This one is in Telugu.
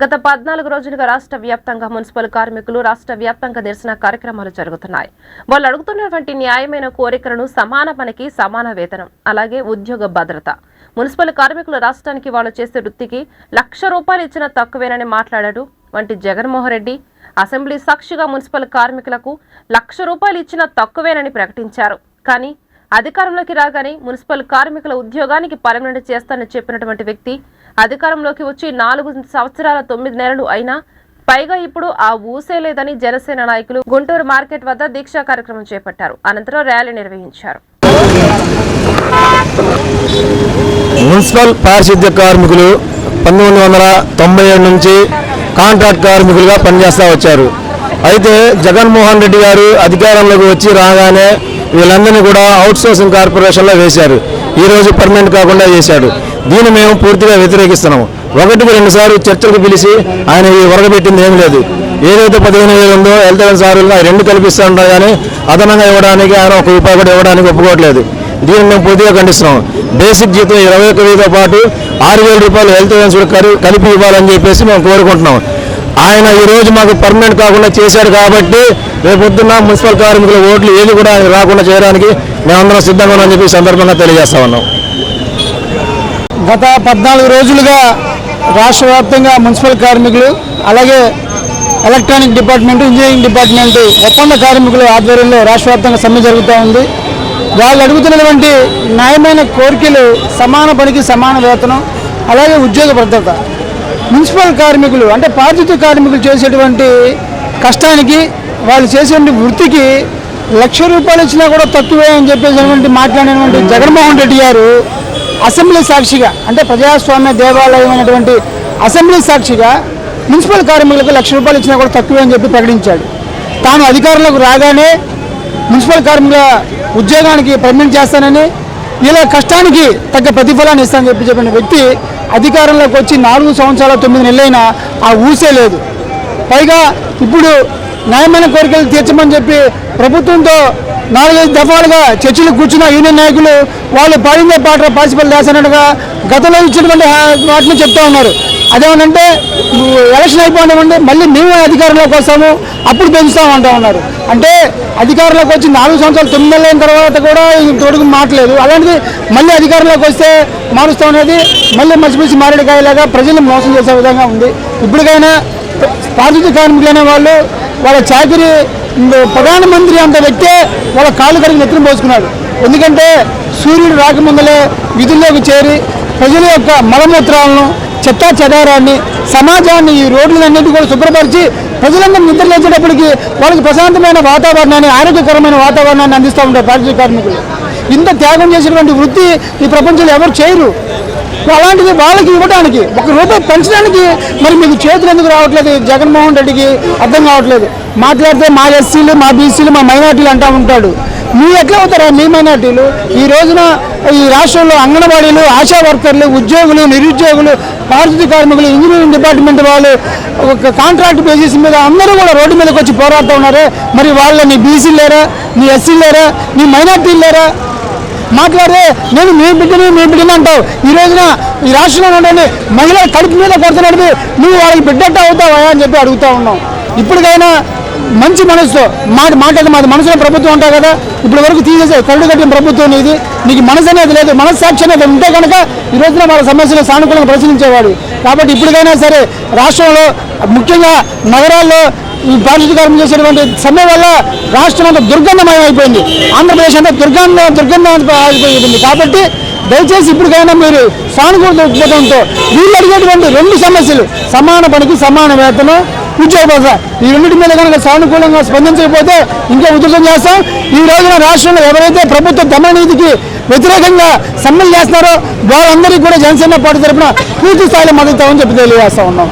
గత 14 రోజులుగా రాష్ట్ర వ్యాప్తంగా మున్సిపల్ కార్మికులు రాష్ట్ర వ్యాప్తంగా నిరసన కార్యక్రమాలు జరుగుతున్నాయి. వాళ్ళు అడుగుతున్నటువంటి న్యాయమైన కోరికలను సమాన పనికి సమాన వేతనం, అలాగే ఉద్యోగ భద్రత. మున్సిపల్ కార్మికులు రాష్ట్రానికి వాళ్ళు చేసే వృత్తికి ₹1,00,000 ఇచ్చిన తక్కువేనని మాట్లాడాడు వంటి జగన్మోహన్ రెడ్డి. అసెంబ్లీ సాక్షిగా మున్సిపల్ కార్మికులకు ₹1,00,000 ఇచ్చిన తక్కువేనని ప్రకటించారు. కానీ అధికారంలోకి రాగానే మున్సిపల్ కార్మికుల ఉద్యోగానికి పర్మనెంట్ చేస్తానని చెప్పినటువంటి వ్యక్తి అధికారంలోకి వచ్చి 4 సంవత్సరాల 9 నెలలు అయినా పైగా ఇప్పుడు ఆ ఊసే లేదని జనసేన నాయకులు గుంటూరు మార్కెట్ వద్ద దీక్షా కార్యక్రమం చేపట్టారు. అనంతరం ర్యాలీ నిర్వహించారు. మున్సిపల్ పారిశుద్ధ్య కార్మికులు 1997 నుంచి కాంట్రాక్ట్ కార్మికులుగా పనిచేస్తూ వచ్చారు. అయితే జగన్మోహన్ రెడ్డి గారు అధికారంలోకి వచ్చి రాగానే వీళ్ళందరినీ కూడా అవుట్సోర్సింగ్ కార్పొరేషన్లో వేశారు. ఈరోజు పర్మనెంట్ కాకుండా చేశాడు. దీన్ని మేము పూర్తిగా వ్యతిరేకిస్తున్నాము. 1-2 సార్లు చర్చలకు పిలిచి ఆయన ఒరగబెట్టింది ఏం లేదు. ఏదైతే 15,000 ఉందో హెల్త్ సార్లు అవి 2 కల్పిస్తూ ఉంటారు, కానీ అదనంగా ఇవ్వడానికి ఆయన ₹1 కూడా ఇవ్వడానికి ఒప్పుకోవట్లేదు. దీన్ని మేము పూర్తిగా ఖండిస్తున్నాం. బేసిక్ జీతం 21,000తో పాటు ₹6,000 హెల్త్ ఇన్సూరెన్స్ కలిపి ఇవ్వాలని చెప్పేసి మేము కోరుకుంటున్నాం. ఆయన ఈరోజు మాకు పర్మనెంట్ కాకుండా చేశాడు కాబట్టి రేపొద్దున్న మున్సిపల్ కార్మికుల ఓట్లు ఏది కూడా రాకుండా చేయడానికి మేమందరం సిద్ధంగా ఉన్నామని చెప్పి సందర్భంగా తెలియజేస్తా ఉన్నాం. గత 14 రోజులుగా రాష్ట్ర వ్యాప్తంగా మున్సిపల్ కార్మికులు, అలాగే ఎలక్ట్రానిక్ డిపార్ట్మెంట్, ఇంజనీరింగ్ డిపార్ట్మెంట్ ఒప్పంద కార్మికుల ఆధ్వర్యంలో రాష్ట్ర వ్యాప్తంగా సమ్మె జరుగుతూ ఉంది. వాళ్ళు అడుగుతున్నటువంటి న్యాయమైన కోరికలు సమాన పనికి సమాన వేతనం, అలాగే ఉద్యోగ భద్రత. మున్సిపల్ కార్మికులు అంటే పారిశుద్ధ్య కార్మికులు చేసేటువంటి కష్టానికి, వాళ్ళు చేసేటువంటి వృత్తికి ₹1,00,000 ఇచ్చినా కూడా తక్కువే అని చెప్పేసి మాట్లాడినటువంటి జగన్మోహన్ రెడ్డి గారు అసెంబ్లీ సాక్షిగా, అంటే ప్రజాస్వామ్య దేవాలయం అయినటువంటి అసెంబ్లీ సాక్షిగా మున్సిపల్ కార్మికులకు ₹1,00,000 ఇచ్చినా కూడా తక్కువే అని చెప్పి ప్రకటించాడు. తాను అధికారంలోకి రాగానే మున్సిపల్ కార్మికుల ఉద్యోగానికి పర్మనెంట్ చేస్తానని, ఇలా కష్టానికి తగ్గ ప్రతిఫలాన్ని ఇస్తానని చెప్పిన వ్యక్తి అధికారంలోకి వచ్చి 4 సంవత్సరాల 9 నెలలైనా ఆ ఊసే లేదు. పైగా ఇప్పుడు న్యాయమైన కోరికలు తీర్చమని చెప్పి ప్రభుత్వంతో 4-5 దఫాలుగా చర్చలు కూర్చున్న యూనియన్ నాయకులు వాళ్ళు పాడిందే పాట పాసిపల్ చేస్తున్నట్టుగా గతంలో ఇచ్చినటువంటి వాటిని చెప్తా ఉన్నారు. అదేమనంటే ఎలక్షన్ అయిపోయినామంటే మళ్ళీ మేము అధికారంలోకి వస్తాము, అప్పుడు పెంచుతామంటా ఉన్నారు. అంటే అధికారంలోకి వచ్చి 4 సంవత్సరాలు 9 నెలల అయిన తర్వాత కూడా తోడుకు మాట్లేదు. అలాంటిది మళ్ళీ అధికారంలోకి వస్తే మారుస్తాం అనేది మళ్ళీ మసిపిసి మారేడుకాయలాగా ప్రజల్ని మోసం చేసే విధంగా ఉంది. ఇప్పటికైనా పారిశుద్ధ్య కార్మికులు అనే వాళ్ళు వాళ్ళ చాకరీ ప్రధానమంత్రి అంత వ్యక్తే వాళ్ళ కాళ్ళు కడిగి నెత్తిన పోసుకున్నాడు. ఎందుకంటే సూర్యుడు రాకముందలే విధుల్లోకి చేరి ప్రజల యొక్క మలమూత్రాలను, చెత్తా చెదారాన్ని, సమాజాన్ని, ఈ రోడ్లన్నింటినీ కూడా శుభ్రపరిచి ప్రజలందరూ నిద్రలేచేటప్పటికి వాళ్ళకి ప్రశాంతమైన వాతావరణాన్ని, ఆరోగ్యకరమైన వాతావరణాన్ని అందిస్తూ ఉంటారు పారిశుద్ధ్య కార్మికులు. ఇంత త్యాగం చేసినటువంటి వృత్తి ఈ ప్రపంచంలో ఎవరు చేయరు. అలాంటిది వాళ్ళకి ఇవ్వడానికి ₹1 పెంచడానికి మరి మీకు చేతులు ఎందుకు రావట్లేదు జగన్మోహన్ రెడ్డికి అర్థం కావట్లేదు. మాట్లాడితే మా ఎస్సీలు, మా బీసీలు, మా మైనార్టీలు అంటూ ఉంటాడు. మీరు ఎట్లా అవుతారా మీ మైనార్టీలు? ఈ రోజున ఈ రాష్ట్రంలో అంగన్వాడీలు, ఆశా వర్కర్లు, ఉద్యోగులు, నిరుద్యోగులు, పారిశుద్ధ్య కార్మికులు, ఇంజనీరింగ్ డిపార్ట్మెంట్ వాళ్ళు ఒక కాంట్రాక్ట్ బేసిస్ మీద అందరూ కూడా రోడ్డు మీదకి వచ్చి పోరాడుతూ ఉన్నారే. మరి వాళ్ళ నీ బీసీలు లేరా, నీ ఎస్సీలు లేరా, నీ మైనార్టీలు లేరా? మాట్లాడితే నేను మీ బిడ్డని అంటావు. ఈ రోజున ఈ రాష్ట్రంలో ఉండండి మహిళల కడుపు మీద కొడుతున్నది నువ్వు వాళ్ళకి బిడ్డట్టు అవుతావా అని చెప్పి అడుగుతూ ఉన్నావు. ఇప్పటికైనా మంచి మనసుతో మాట్లాడి మాది మనసులో ప్రభుత్వం ఉంటావు కదా, ఇప్పటి వరకు తీసేసే కరుడు కట్టిన ప్రభుత్వం ఇది, నీకు మనసు అనేది లేదు, మనస్సాక్షి అనేది ఉంటే కనుక ఈ రోజున వాళ్ళ సమస్యలు సానుకూలంగా పరిశీలించేవాడు. కాబట్టి ఇప్పటికైనా సరే రాష్ట్రంలో ముఖ్యంగా నగరాల్లో ఈ పారిశుద్ధ్య కార్మికులు చేసేటువంటి సమ్మె వల్ల రాష్ట్రం అంతా దుర్గంధమయం అయిపోయింది. ఆంధ్రప్రదేశ్ అంతా దుర్గంధం అయిపోయింది. కాబట్టి దయచేసి ఇప్పటికైనా మీరు సానుకూల దృక్పథంతో వీళ్ళు అడిగేటువంటి 2 సమస్యలు సమాన పనికి సమాన వేతనం, ఉద్యోగ భద్రత, ఈ రెండింటి మీద కనుక సానుకూలంగా స్పందించకపోతే ఇంకా ఉధృతం చేస్తాం. ఈ రోజున రాష్ట్రంలో ఎవరైతే ప్రభుత్వ దమననీతికి వ్యతిరేకంగా సమ్మెలు చేస్తున్నారో వాళ్ళందరికీ కూడా జనసేన పార్టీ తరఫున పూర్తి స్థాయిలో మద్దతు చెప్పి తెలియజేస్తా ఉన్నాం.